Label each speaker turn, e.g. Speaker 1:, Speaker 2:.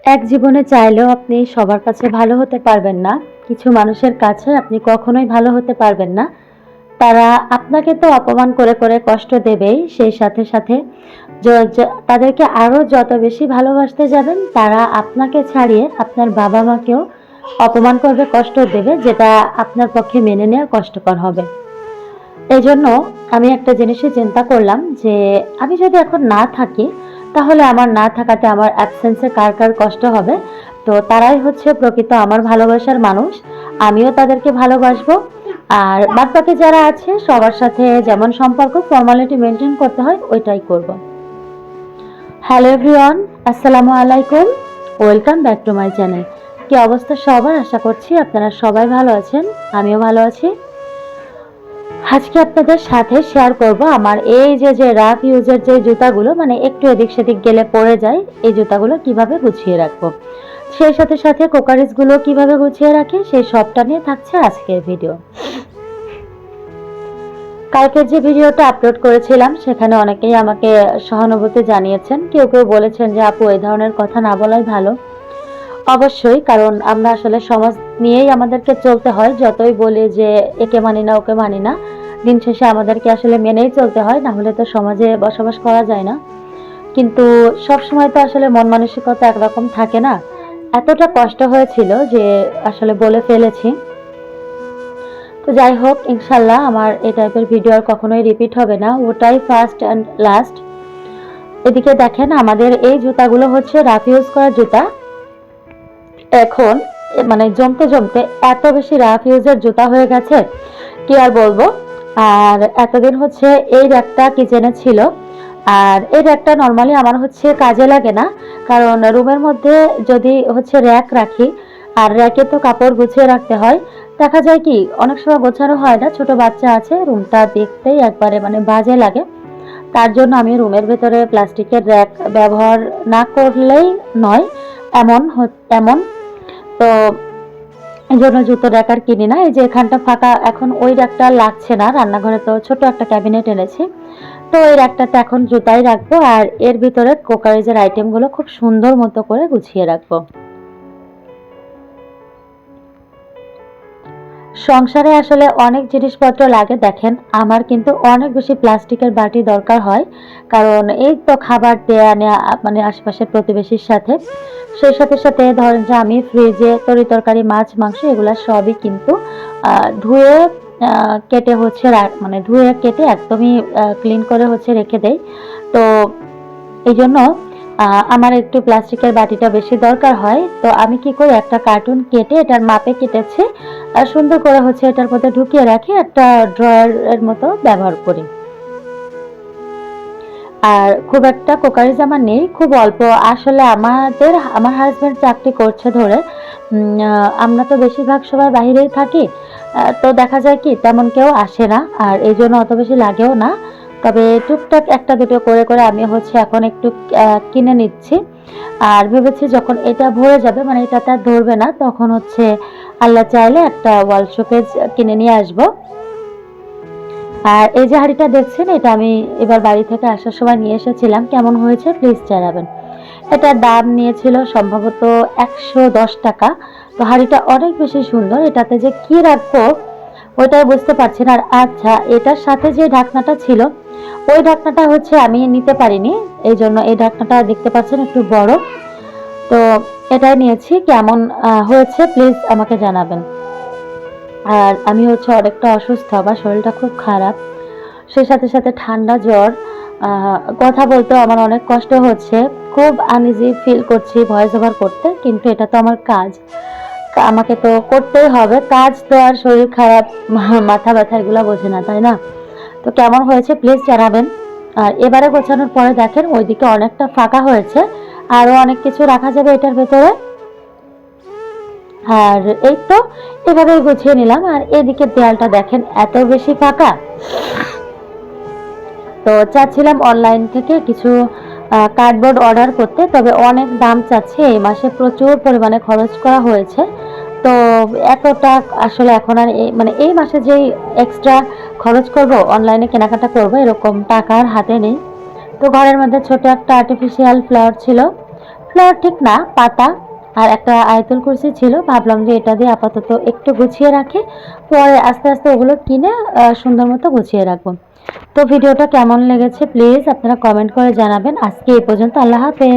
Speaker 1: এক জীবনে চাইলেও আপনি সবার কাছে ভালো হতে পারবেন না। কিছু মানুষের কাছে আপনি কখনোই ভালো হতে পারবেন না। তারা আপনাকে তো অপমান করে কষ্ট দেবেই। সেই সাথে য য তাদেরকে আরো যত বেশি ভালোবাসতে যাবেন, তারা আপনাকে ছাড়িয়ে আপনার বাবা-মাকেও অপমান করবে, কষ্ট দেবে, যেটা আপনার পক্ষে মেনে নেওয়া কষ্টকর হবে। এজন্য আমি একটা জিনিসই চিন্তা করলাম যে, আমি যদি এখন না থাকি, তাহলে আমার না থাকাতে আমার অ্যাবসেন্স এ কার কষ্ট হবে? তো তারাই হচ্ছে প্রকৃত আমার ভালোবাসার মানুষ। আমিও তাদেরকে ভালোবাসবো। আর বাদবাকি যারা আছে সবার সাথে যেমন সম্পর্ক ফর্মালিটি মেইনটেইন করতে হয় ওইটাই করব। হ্যালো এভরিওয়ান, আসসালামু আলাইকুম। Welcome back to my channel. কি অবস্থা সবার? আশা করছি আপনারা সবাই ভালো আছেন। আমিও ভালো আছি। আজকে আপনাদের সাথে শেয়ার করব আমার এই যে রাফ ইউজের যে জুতাগুলো, মানে একটু এদিক সেদিক গেলে পড়ে যায়, এই জুতাগুলো কিভাবে গুছিয়ে রাখবো। সেই সাথে কোকারিজগুলো কিভাবে গুছিয়ে রাখি, সেই সবটা নিয়ে থাকছে আজকের ভিডিও। কালকের যে ভিডিওটা আপলোড করেছিলাম সেখানে অনেকেই আমাকে সহানুভূতি জানিয়েছেন। কেউ বলেছেন যে আপু এই ধরনের কথা না বলাই ভালো। অবশ্যই, কারণ আমরা আসলে সমাজ নিয়েই আমাদেরকে চলতে হয়। যতই বলি যে একে মানি না ওকে মানি না, দিন শেষে আমাদেরকে আসলে মেনেই চলতে হয়, না হলে তো সমাজে বসবাস করা যায় না। কিন্তু সবসময় তো আসলে মন মানসিকতা একরকম থাকে না। এতটা কষ্ট হয়েছিল যে আসলে বলে ফেলেছি। তো যাই হোক, ইনশাল্লাহ আমার এই টাইপের ভিডিও আর কখনোই রিপিট হবে না, ওটাই ফার্স্ট অ্যান্ড লাস্ট। এদিকে দেখেন, আমাদের এই জুতাগুলো হচ্ছে রাফ ইউজ করা জুতা। এখন মানে জমতে এত বেশি রাফ ইউজের জুতা হয়ে গেছে, কি আর বলবো। আর এতদিন হচ্ছে এই র্যাকটা কিচেনে ছিল। আর এই র্যাকটা নর্মালি আমার হচ্ছে কাজে লাগে না, কারণ রুমের মধ্যে যদি হচ্ছে র্যাক রাখি, আর র্যাকে তো কাপড় গুছিয়ে রাখতে হয়, দেখা যায় কি অনেক সময় গোছানো হয় না, ছোট বাচ্চা আছে, রুমটা দেখতেই একবারে মানে বাজে লাগে। তার জন্য আমি রুমের ভেতরে প্লাস্টিকের র্যাক ব্যবহার না করলেই নয়, এমন এমন। তো এই জন্য জুতো র্যাক আর কিনি না। এই যে এখানটা ফাঁকা, এখন ওই র্যাকটা লাগছে না, রান্নাঘরে তো ছোট একটা ক্যাবিনেট এনেছি, তো এই র্যাকটাতে এখন জুতাই রাখবো, আর এর ভিতরে কোকারিজের আইটেমগুলো খুব সুন্দর মতো করে গুছিয়ে রাখবো। সংসারে আসলে অনেক জিনিসপত্র লাগে। দেখেন, আমার কিন্তু অনেক বেশি প্লাস্টিকের বাটি দরকার হয়, কারণ এই তো খাবার দেয়া নেয়া মানে আশেপাশের প্রতিবেশীর সাথে। সেই সাথে ধরেন যে আমি ফ্রিজে তরি-তরকারি, মাছ, মাংস এগুলা সবই কিন্তু ধুয়ে কেটে হচ্ছে মানে ধুয়ে কেটে একদমই ক্লিন করে হচ্ছে রেখে দেই। তো এইজন্য আমার একটু প্লাস্টিকের বাটিটা বেশি দরকার হয়। তো আমি কি করি, একটা কার্টুন কেটে এটার মাপে কেটেছি, আর সুন্দর করে হচ্ছে এটার মধ্যে ঢুকিয়ে রাখি, একটা ড্রয়ারের মতো ব্যবহার করি। আর খুব একটা কোকারিজ আমার নেই, খুব অল্প। আসলে আমার হাজবেন্ড চাকরি করছে ধরে, আমরা তো বেশিরভাগ সময় বাহিরেই থাকি। তো দেখা যায় কি তেমন কেউ আসে না, আর এই জন্য অত বেশি লাগেও না। তবে টুকটাক একটা দুটো করে আমি হচ্ছে এখন একটু কিনে নিচ্ছি। আর ভেবেছি যখন এটা ভরে যাবে, মানে এটাতে আর ধরবে না, তখন হচ্ছে আল্লাহ চাইলে একটা ওয়াল শোকেজ কিনে নিয়ে আসবো। আর এই যে হাঁড়িটা দেখছেন, এটা আমি এবার বাড়ি থেকে আসার সময় নিয়ে এসেছিলাম। কেমন হয়েছে প্লিজ জানাবেন। এটার দাম নিয়েছিল সম্ভবত ১১০ টাকা। তো হাঁড়িটা অনেক বেশি সুন্দর, এটাতে যে কি রাখবো ওইটাই বুঝতে পারছি না। আর আচ্ছা, এটার সাথে যে ঢাকনাটা ছিল, ওই ঢাকনাটা হচ্ছে আমি নিতে পারিনি, এই জন্য এই ঢাকনাটা দেখতে পাচ্ছেন একটু বড়। তো এটাই নিয়েছি। কেমন হয়েছে প্লিজ আমাকে জানাবেন। আর আমি হচ্ছে অনেকটা অসুস্থ, আমার শরীরটা খুব খারাপ, সেই সাথে ঠান্ডা জ্বর। কথা বলতেও আমার অনেক কষ্ট হচ্ছে, খুব আনইজি ফিল করছি ভয়েস ওভার করতে, কিন্তু এটা তো আমার কাজ, আমাকে তো করতেই হবে। কাজ তো আর শরীর খারাপ মাথা ব্যথা এগুলো বোঝে না, তাই না? তো কেমন হয়েছে প্লিজ জানাবেন। আর এবারে গোছানোর পরে দেখেন ওইদিকে অনেকটা ফাঁকা হয়েছে, আরো অনেক কিছু রাখা যাবে এটার ভেতরে। আর এই তো এভাবে গুছিয়ে নিলাম। আর এদিকে দেয়ালটা দেখেন এত বেশি ফাঁকা। তো চাচ্ছিলাম অনলাইন থেকে কিছু কার্ডবোর্ড অর্ডার করতে, তবে অনেক দাম চাচ্ছে, এই মাসে প্রচুর পরিমাণে খরচ করা হয়েছে। তো এতটা আসলে এখন আর মানে এই মাসে যেই এক্সট্রা খরচ করব, অনলাইনে কেনাকাটা করব, এরকম টাকা আর হাতে নেই। তো ঘরের মধ্যে ছোট একটা আর্টিফিশিয়াল ফ্লাওয়ার ছিল, ফ্লোর ঠিক না, পাতা আর একটা আয়তুল কুরসি ছিল। ভাবলাম যে এটা দিয়ে আপাতত একটু গুছিয়ে রাখি, পরে আস্তে আস্তে ওগুলো কিনে সুন্দর মতো গুছিয়ে রাখবো। তো ভিডিওটা কেমন লেগেছে প্লিজ আপনারা কমেন্ট করে জানাবেন। আজকে এই পর্যন্ত, আল্লাহ হাফেজ।